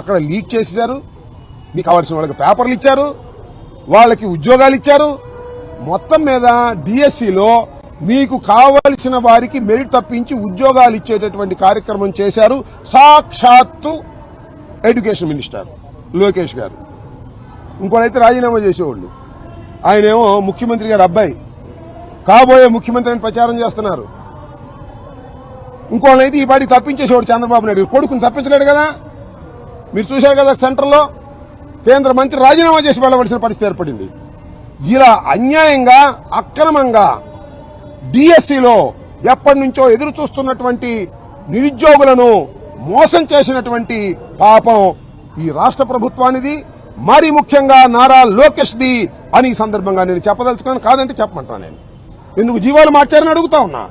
అక్కడ లీక్ చేశారు. మీకు కావాల్సిన వాళ్ళకి పేపర్లు ఇచ్చారు, వాళ్ళకి ఉద్యోగాలు ఇచ్చారు. మొత్తం మీద డిఎస్సిలో మీకు కావలసిన వారికి మెరిట్ తప్పించి ఉద్యోగాలు ఇచ్చేటటువంటి కార్యక్రమం చేశారు సాక్షాత్తు ఎడ్యుకేషన్ మినిస్టర్ లోకేష్ గారు. ఇంకోటైతే రాజీనామా చేసేవాళ్ళు. ఆయనేమో ముఖ్యమంత్రి గారి అబ్బాయి, కాబోయే ముఖ్యమంత్రి అని ప్రచారం చేస్తున్నారు. ఇంకోళ్ళైతే ఈ పాటికి తప్పించేసేవాడు చంద్రబాబు నాయుడు. కొడుకుని తప్పించలేడు కదా. మీరు చూశారు కదా, సెంటర్లో కేంద్ర మంత్రి రాజీనామా చేసి వెళ్లవలసిన పరిస్థితి ఏర్పడింది. ఇలా అన్యాయంగా అక్రమంగా డిఎస్సిలో ఎప్పటి నుంచో ఎదురు చూస్తున్నటువంటి నిరుద్యోగులను మోసం చేసినటువంటి పాపం ఈ రాష్ట్ర ప్రభుత్వానిది, మరీ ముఖ్యంగా నారా లోకేష్ ది అని ఈ సందర్భంగా నేను చెప్పదలుచుకున్నాను. కాదంటే చెప్పమంటా. నేను ఎందుకు జీవోలు మార్చారని అడుగుతా ఉన్నా.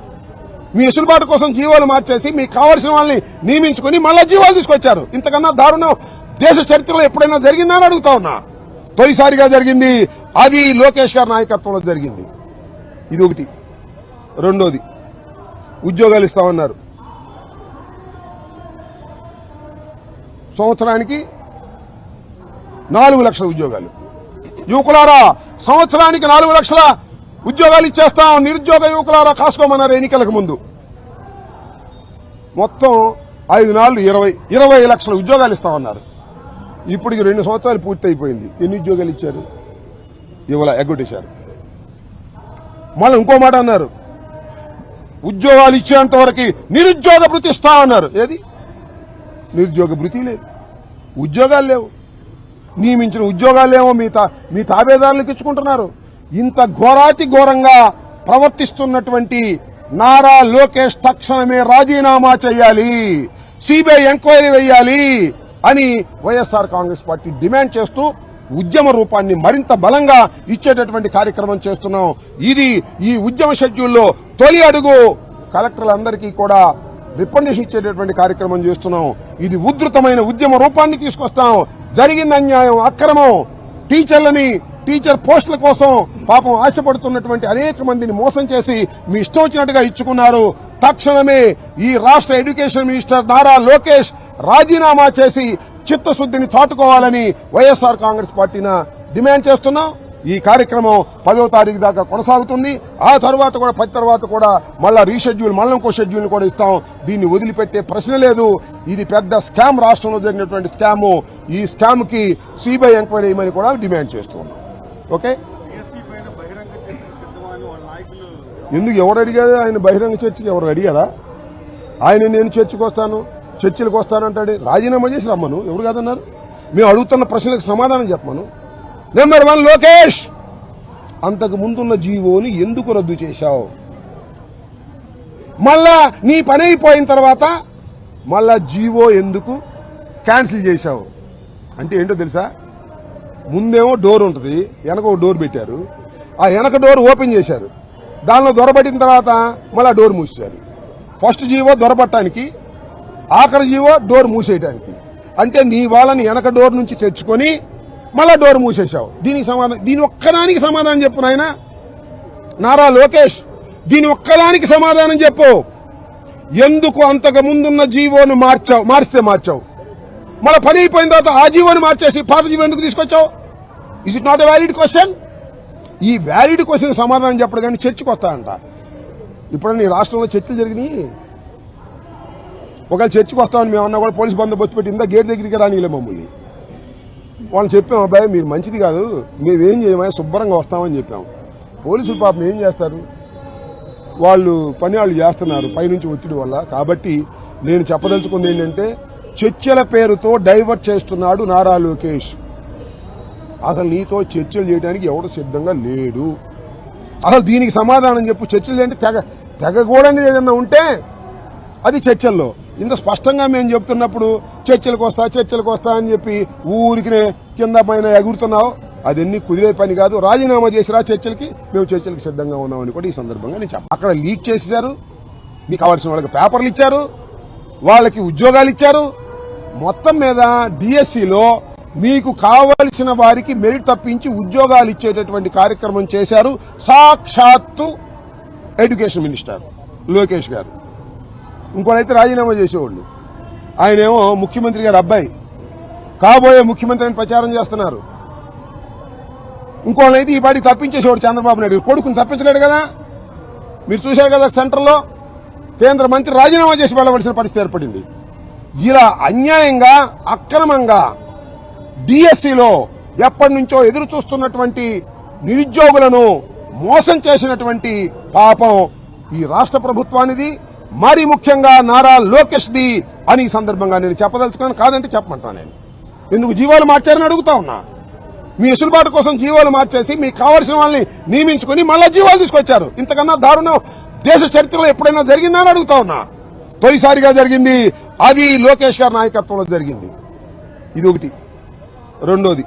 మీ వెసులుబాటు కోసం జీవోలు మార్చేసి మీకు కావాల్సిన వాళ్ళని నియమించుకుని మళ్ళా జీవోలు తీసుకొచ్చారు. ఇంతకన్నా దారుణం దేశ చరిత్రలో ఎప్పుడైనా జరిగిందా అని అడుగుతా ఉన్నా. తొలిసారిగా జరిగింది, అది లోకేష్ గారి నాయకత్వంలో జరిగింది. ఇది ఒకటి. రెండోది, ఉద్యోగాలు ఇస్తామన్నారు. సంవత్సరానికి 4 లక్షల ఉద్యోగాలు. యువకులారా, సంవత్సరానికి 4 లక్షల ఉద్యోగాలు ఇచ్చేస్తాం, నిరుద్యోగ యువకులారా కాసుకోమన్నారు ఎన్నికలకు ముందు. మొత్తం 5 నాళ్ళు 20 లక్షల ఉద్యోగాలు ఇస్తామన్నారు. ఇప్పటికి 2 సంవత్సరాలు పూర్తి అయిపోయింది. ఎన్ని ఉద్యోగాలు ఇచ్చారు? ఇవాళ ఎగ్గొట్టేశారు. మళ్ళీ ఇంకో మాట అన్నారు, ఉద్యోగాలు ఇచ్చేంత వరకు నిరుద్యోగ భృతి ఇస్తామన్నారు. ఏది? నిరుద్యోగ భృతి లేదు, ఉద్యోగాలు లేవు, నియమించిన ఉద్యోగాలేమో మీ తాబేదారులకు ఇచ్చుకుంటున్నారు. ఇంత ఘోరాతి ఘోరంగా ప్రవర్తిస్తున్నటువంటి నారా లోకేష్ తక్షణమే రాజీనామా చేయాలి, సిబిఐ ఎంక్వైరీ వేయాలి అని వైఎస్ఆర్ కాంగ్రెస్ పార్టీ డిమాండ్ చేస్తూ ఉద్యమ రూపాన్ని మరింత బలంగా ఇచ్చేటటువంటి కార్యక్రమం చేస్తున్నాం. ఇది ఈ ఉద్యమ షెడ్యూల్లో తొలి అడుగు. కలెక్టర్లందరికీ కూడా రికమెండేషన్ ఇచ్చేటటువంటి కార్యక్రమం చేస్తున్నాం. ఇది ఉధృతమైన ఉద్యమ రూపాన్ని తీసుకొస్తాం. జరిగిన అన్యాయం, అక్రమం, టీచర్ పోస్టుల కోసం పాపం ఆశపడుతున్నటువంటి అనేక మందిని మోసం చేసి మీ ఇష్టం వచ్చినట్టుగా ఇచ్చుకున్నారు. తక్షణమే ఈ రాష్ట్ర ఎడ్యుకేషన్ మినిస్టర్ నారా లోకేష్ రాజీనామా చేసి చిత్తశుద్ధిని చాటుకోవాలని వైఎస్ఆర్ కాంగ్రెస్ పార్టీన డిమాండ్ చేస్తున్నాం. ఈ కార్యక్రమం 10వ తారీఖు దాకా కొనసాగుతుంది. ఆ తర్వాత కూడా 10 తర్వాత కూడా మళ్ళా రీషెడ్యూల్, మళ్ళీ ఇంకో షెడ్యూల్ కూడా ఇస్తాం. దీన్ని వదిలిపెట్టే ప్రశ్న లేదు. ఇది పెద్ద స్కామ్, రాష్ట్రంలో జరిగినటువంటి స్కామ్. ఈ స్కామ్ కి సిబిఐ ఎంక్వైరీ చేయమని కూడా డిమాండ్ చేస్తున్నాం. ఓకే, ఎందుకు ఎవరు అడిగారు? ఆయన బహిరంగ చర్చకి ఎవరు అడిగారా? ఆయన నేను చర్చకు వస్తాను, చర్చలకు వస్తానంటాడు. రాజీనామా చేసి రమ్మను, ఎవరు కాదన్నారు? మేము అడుగుతున్న ప్రశ్నలకు సమాధానం చెప్పమను. నెంబర్ 1, లోకేష్, అంతకు ముందున్న జీవోని ఎందుకు రద్దు చేశావు? మళ్ళా నీ పని అయిపోయిన తర్వాత మళ్ళా జీవో ఎందుకు క్యాన్సిల్ చేశావు? అంటే ఏంటో తెలుసా? ముందేమో డోర్ ఉంటుంది, వెనక ఒక డోర్ పెట్టారు. ఆ వెనక డోర్ ఓపెన్ చేశారు. దానిలో దొరబట్టిన తర్వాత మళ్ళా డోర్ మూసేశారు. ఫస్ట్ జీవో దొరబట్టడానికి, ఆఖరి జీవో డోర్ మూసేయడానికి. అంటే నీ వాళ్ళని వెనక డోర్ నుంచి తెచ్చుకొని మళ్ళా డోర్ మూసేశావు. దీని ఒక్కదానికి సమాధానం చెప్పు నాయనా నారా లోకేష్, దీని ఒక్కదానికి సమాధానం చెప్పు. ఎందుకు అంతకు ముందున్న జీవోను మారిస్తే మార్చావు? మళ్ళీ పని అయిపోయిన తర్వాత ఆ జీవోని మార్చేసి పాత జీవో ఎందుకు తీసుకొచ్చావు? Is it not a valid question? ఈ వ్యాలిడ్ క్వశ్చన్ సమాధానం చెప్పడు కానీ చర్చకు వస్తాడంట. ఇప్పుడన్నా ఈ రాష్ట్రంలో చర్చలు జరిగినాయి. ఒకవేళ చర్చకు వస్తామని మేమన్నా కూడా పోలీసు బందోబస్తు పెట్టి ఇందా గేట్ దగ్గరికి రానిలే మమ్మల్ని. వాళ్ళని చెప్పాం, అబ్బాయి మీరు మంచిది కాదు, మేము ఏం చేయమా, శుభ్రంగా వస్తామని చెప్పాము. పోలీసులు పాపం ఏం చేస్తారు, వాళ్ళు పని వాళ్ళు చేస్తున్నారు పైనుంచి ఒత్తిడి వల్ల. కాబట్టి నేను చెప్పదలుచుకుంది ఏంటంటే, చర్చల పేరుతో డైవర్ట్ చేస్తున్నాడు నారా లోకేష్. అసలు నీతో చర్చలు చేయడానికి ఎవడు సిద్ధంగా లేడు. అసలు దీనికి సమాధానం చెప్పు. చర్చలు అంటే తెగకూడని ఏదన్నా ఉంటే అది చర్చల్లో. ఇంత స్పష్టంగా మేము చెప్తున్నప్పుడు చర్చలకు వస్తా అని చెప్పి ఊరికి కింద పైన ఎగురుతున్నావు. అదన్నీ కుదిరే పని కాదు. రాజీనామా చేసిరా చర్చలకి, మేము చర్చలకు సిద్ధంగా ఉన్నామని కూడా ఈ సందర్భంగా నేను చెప్పాను. అక్కడ లీక్ చేశారు, మీకు కావాల్సిన వాళ్ళకి పేపర్లు ఇచ్చారు, వాళ్ళకి ఉద్యోగాలు ఇచ్చారు. మొత్తం మీద డిఎస్సిలో మీకు కావలసిన వారికి మెరిట్ తప్పించి ఉద్యోగాలు ఇచ్చేటటువంటి కార్యక్రమం చేశారు సాక్షాత్తు ఎడ్యుకేషన్ మినిస్టర్ లోకేష్ గారు. ఇంకోటైతే రాజీనామా చేసేవాళ్ళు. ఆయనేమో ముఖ్యమంత్రి గారి అబ్బాయి, కాబోయే ముఖ్యమంత్రి అని ప్రచారం చేస్తున్నారు. ఇంకోళ్ళైతే ఈ పాటికి తప్పించేసేవాడు చంద్రబాబు నాయుడు. కొడుకుని తప్పించలేడు కదా. మీరు చూశారు కదా, సెంటర్లో కేంద్ర మంత్రి రాజీనామా చేసి వెళ్లవలసిన పరిస్థితి ఏర్పడింది. ఇలా అన్యాయంగా అక్రమంగా డిఎస్సిలో ఎప్పటి నుంచో ఎదురు చూస్తున్నటువంటి నిరుద్యోగులను మోసం చేసినటువంటి పాపం ఈ రాష్ట్ర ప్రభుత్వానిది, మరి ముఖ్యంగా నారా లోకేష్ ది అని ఈ సందర్భంగా నేను చెప్పదలుచుకున్నాను. కాదంటే చెప్పమంటాను. నేను ఎందుకు జీవోలు మార్చారని అడుగుతా ఉన్నా. మీ వెసులుబాటు కోసం జీవోలు మార్చేసి మీకు కావాల్సిన వాళ్ళని నియమించుకుని మళ్ళా జీవోలు తీసుకొచ్చారు. ఇంతకన్నా దారుణం దేశ చరిత్రలో ఎప్పుడైనా జరిగిందా అని అడుగుతా ఉన్నా. తొలిసారిగా జరిగింది, అది లోకేష్ గారి నాయకత్వంలో జరిగింది. ఇది ఒకటి. రెండోది,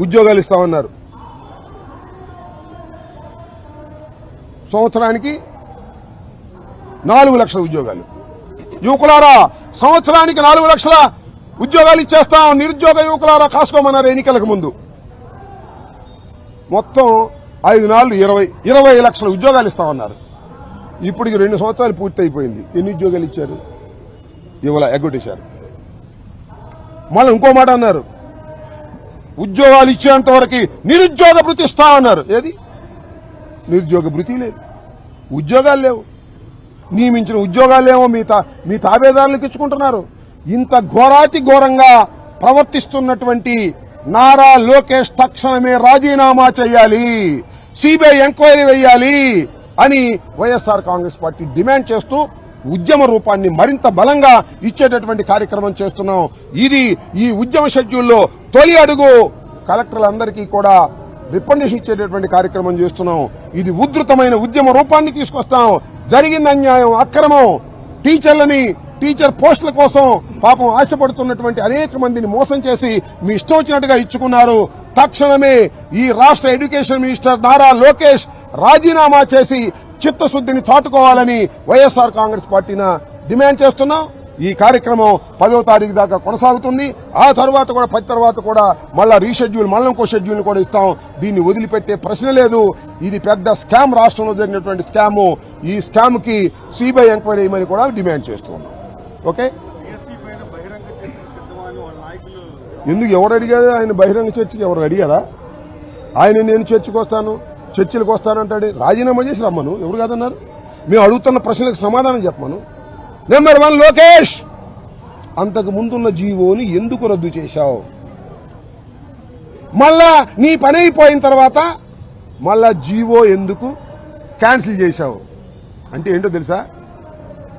ఉద్యోగాలు ఇస్తామన్నారు. సంవత్సరానికి 4 లక్షల ఉద్యోగాలు. యువకులారా, సంవత్సరానికి 4 లక్షల ఉద్యోగాలు ఇచ్చేస్తాం. నిరుద్యోగ యువకులారా కాసుకోమన్నారు ఎన్నికలకు ముందు. మొత్తం 5 నాళ్ళు 20 లక్షల ఉద్యోగాలు ఇస్తామన్నారు. ఇప్పటికి 2 సంవత్సరాలు పూర్తి అయిపోయింది. ఎన్ని ఉద్యోగాలు ఇచ్చారు? ఇవాళ ఎగ్గొట్టేశారు. మళ్ళీ ఇంకో మాట అన్నారు, ఉద్యోగాలు ఇచ్చేంత వరకు నిరుద్యోగ భృతి ఇస్తామన్నారు. ఏది? నిరుద్యోగ భృతి లేదు, ఉద్యోగాలు లేవు, నియమించిన ఉద్యోగాలేమో మీ తాబేదారులకు ఇచ్చుకుంటున్నారు. ఇంత ఘోరాతి ఘోరంగా ప్రవర్తిస్తున్నటువంటి నారా లోకేష్ తక్షణమే రాజీనామా చేయాలి, సిబిఐ ఎంక్వైరీ వేయాలి అని వైఎస్ఆర్ కాంగ్రెస్ పార్టీ డిమాండ్ చేస్తూ ఉద్యమ రూపాన్ని మరింత బలంగా ఇచ్చేటటువంటి కార్యక్రమం చేస్తున్నాం. ఇది ఈ ఉద్యమ షెడ్యూల్లో తొలి అడుగు. కలెక్టర్లందరికీ కూడా రికమెండేషన్ ఇచ్చేటటువంటి కార్యక్రమం చేస్తున్నాం. ఇది ఉధృతమైన ఉద్యమ రూపాన్ని తీసుకొస్తాం. జరిగిన అన్యాయం, అక్రమం, టీచర్ పోస్టుల కోసం పాపం ఆశపడుతున్నటువంటి అనేక మందిని మోసం చేసి మీ ఇష్టం వచ్చినట్టుగా ఇచ్చుకున్నారు. తక్షణమే ఈ రాష్ట్ర ఎడ్యుకేషన్ మినిస్టర్ నారా లోకేష్ రాజీనామా చేసి చిత్తశుద్ధిని చాటుకోవాలని వైఎస్ఆర్ కాంగ్రెస్ పార్టీని డిమాండ్ చేస్తున్నాం. ఈ కార్యక్రమం 10వ తారీఖు దాకా కొనసాగుతుంది. ఆ తర్వాత కూడా 10 తర్వాత కూడా మళ్ళా రీషెడ్యూల్, మళ్ళీ ఇంకో షెడ్యూల్ కూడా ఇస్తాం. దీన్ని వదిలిపెట్టే ప్రశ్న లేదు. ఇది పెద్ద స్కామ్, రాష్ట్రంలో జరిగినటువంటి స్కామ్. ఈ స్కామ్ కి సిబిఐ ఎంక్వైరీ చేయమని కూడా డిమాండ్ చేస్తున్నాం. ఓకే, ఎందుకు ఎవరు అడిగారు? ఆయన బహిరంగ చర్చకి ఎవరు అడిగారా? ఆయన నేను చర్చలకు వస్తానంటాడు. రాజీనామా చేసి రమ్మను. ఎవరు కాదన్నారు? మేము అడుగుతున్న ప్రశ్నలకు సమాధానం చెప్పమను. నెంబర్ 1, లోకేష్, అంతకు ముందున్న జీవోని ఎందుకు రద్దు చేశావు? మళ్ళా నీ పని అయిపోయిన తర్వాత మళ్ళా జీవో ఎందుకు క్యాన్సిల్ చేశావు? అంటే ఏంటో తెలుసా?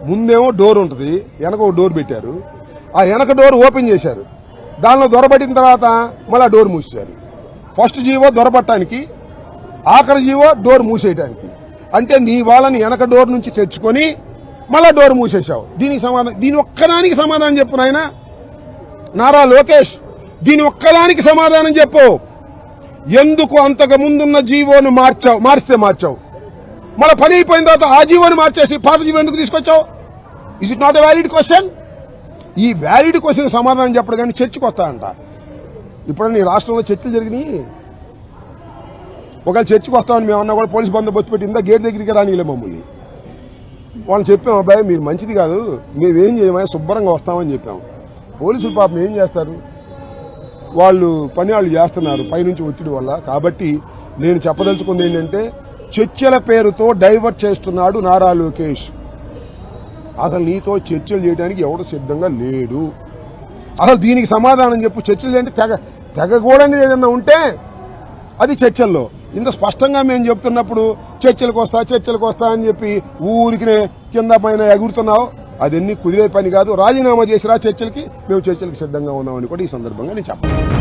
ముందేమో డోర్ ఉంటుంది, వెనక ఒక డోర్ పెట్టారు. ఆ వెనక డోర్ ఓపెన్ చేశారు. దానిలో దొరబట్టిన తర్వాత మళ్ళా డోర్ మూసేశారు. ఫస్ట్ జీవో దొరబట్టడానికి, ఆఖరి జీవో డోర్ మూసేయడానికి. అంటే నీ వాళ్ళని వెనక డోర్ నుంచి తెచ్చుకొని మళ్ళా డోర్ మూసేశావు. దీని ఒక్కదానికి సమాధానం చెప్పు నాయన నారా లోకేష్. దీని ఒక్కదానికి సమాధానం చెప్పు. ఎందుకు అంతకు ముందున్న జీవోను మార్చావు? మళ్ళీ పని అయిపోయిన తర్వాత ఆ జీవోని మార్చేసి పాత జీవో ఎందుకు తీసుకొచ్చావు? Is it not a valid question? ఈ వ్యాలిడ్ క్వశ్చన్ సమాధానం చెప్పడు కానీ చర్చకు వస్తాయంట. ఇప్పుడు నీ రాష్ట్రంలో చర్చలు జరిగినాయి. ఒకవేళ చర్చకు వస్తామని మేమన్నా కూడా పోలీసు బందోబస్తు పెట్టి ఇందా గేట్ దగ్గరికి రానిలే మమ్మల్ని. వాళ్ళు చెప్పాం, అబ్బాయి మీరు మంచిది కాదు, మేమేం చేయమని శుభ్రంగా వస్తామని చెప్పాం. పోలీసులు పాపం ఏం చేస్తారు? వాళ్ళు చేస్తున్నారు పైనుంచి ఒత్తిడి వల్ల. కాబట్టి నేను చెప్పదలుచుకుంది ఏంటంటే, చర్చల పేరుతో డైవర్ట్ చేస్తున్నాడు నారా లోకేష్. అసలు నీతో చర్చలు చేయడానికి ఎవరు సిద్ధంగా లేడు. అసలు దీనికి సమాధానం చెప్పు. చర్చలు చేయండి, తెగకూడని ఏదన్నా ఉంటే అది చర్చల్లో. ఇంత స్పష్టంగా మేము చెప్తున్నప్పుడు చర్చలకు వస్తా అని చెప్పి ఊరికి కింద పైన ఎగురుతున్నావు. అదన్నీ కుదిరే పని కాదు. రాజీనామా చేసిరా చర్చలకి. మేము చర్చలకు సిద్ధంగా ఉన్నామని కూడా ఈ సందర్భంగా నేను చెప్పాను.